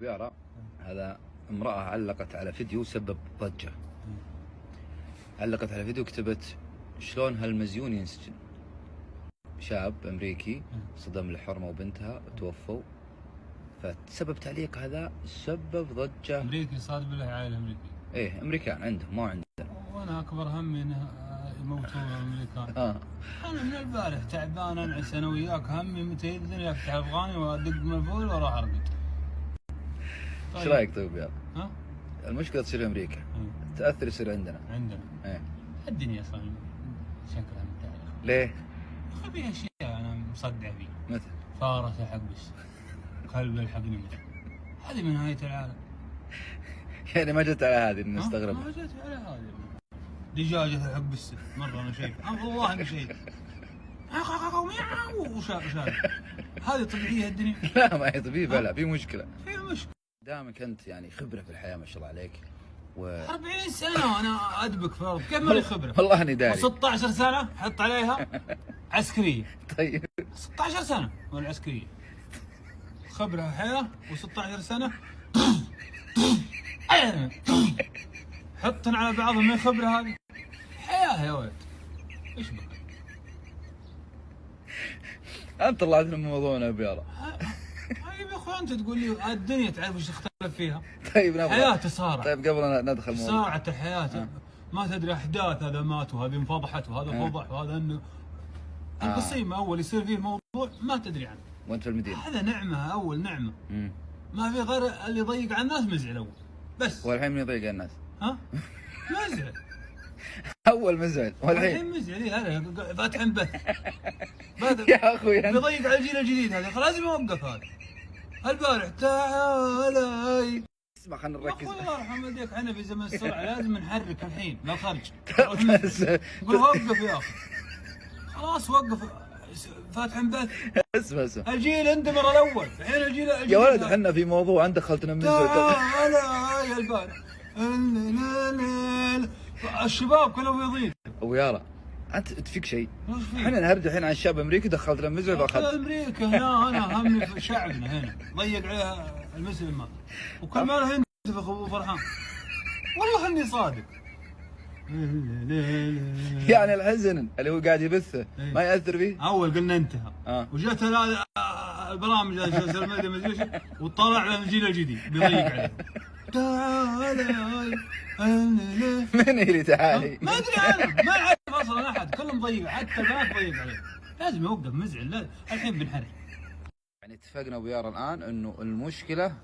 يارا هذا امرأة علقت على فيديو سبب ضجة. علقت على فيديو كتبت: شلون هالمزيون ينسجن؟ شاب امريكي صدم الحرمة وبنتها توفوا، فسبب تعليق هذا سبب ضجة. امريكي صاد بالله عائلة امريكي. ايه امريكان عندهم ما عندنا. وانا اكبر همي انه يموتون الامريكان. انا من البارح تعبان انعس انا وياك، همي متى يأذن افتح افغاني وادق مفعول واروح ارقد. ايش رايك طيب يا ها؟ المشكلة تصير في امريكا، التأثر يصير عندنا. ايه الدنيا اصلا شكلها متعلق. ليه؟ في اشياء انا مصدع فيها، مثل فارس يحبس، كلب يلحق نمر، هذه من نهاية العالم. يعني ما جت على هذه نستغرب. ما جت على هذه. دجاجة تلحق بالسن مرة انا شايف، والله انا شايف وشاف هذه طبيعية الدنيا؟ لا ما هي طبيعية، بلا في مشكلة. في مشكلة. دامك انت يعني خبرة في الحياة ما شاء الله عليك 40 سنة وانا ادبك في الارض، كيف مالي خبرة؟ والله اني داري. و16 سنة حط عليها عسكرية. طيب 16 سنة وانا عسكرية، خبرة حياة و16 سنة حطن على بعضهم من الخبرة هذه حياة يا ولد. ايش بك؟ انت طلعت من موضوعنا يا بيارا. طيب يا اخوي انت تقول لي الدنيا تعرف ايش تختلف فيها؟ طيب نبغى حياة تصارع. طيب قبل أن ندخل موضوع صارعة الحياة ما تدري احداث، هذا مات وهذه انفضحت وهذا فضح وهذا انه القصيم اول يصير فيه موضوع ما تدري عنه وانت في المدينة. هذا نعمة، اول نعمة. ما في غير اللي يضيق على الناس مزعل اول بس. والحين من يضيق على الناس؟ ها؟ مزعل. اول مزعل والحين مزعل. هذا فاتح بث يا اخوي بيضيق على الجيل الجديد، هذا خلاص لازم يوقف. هذا البارح تعالى اسمع خلينا نركز. يا اخوي الله يرحم والديك، احنا في زمن السرعه لازم نحرك الحين لا خرج. قول وقف يا اخي، خلاص وقف. فاتح بث. اسمع الجيل اندمر الاول، الحين الجيل يا ولد احنا في موضوع انت دخلتنا من تعالى يا البارح الشباب كلهم يضيق. ابو يارا انت تفيك شيء؟ احنا نهرج الحين عن الشاب الامريكي دخلتنا مزعج واخذت امريكا هنا. انا همي في شعبنا هنا ضيق عليها المسلم ما وكل ما له ينتفخ ابو فرحان. والله اني صادق. يعني الحزن اللي هو قاعد يبثه ما ياثر فيه؟ اول قلنا انتهى وجت البرامج السوشيال ميديا وطلع على الجيل الجديد بيضيق عليه. تعالى من اللي تعالي؟ ما ادري انا، ما اعرف اصلا احد، كلهم ضيق، حتى البنات ضيق عليه. لازم يوقف، مزعل. الحين بنحرك. يعني اتفقنا ابو يارا الان انه المشكله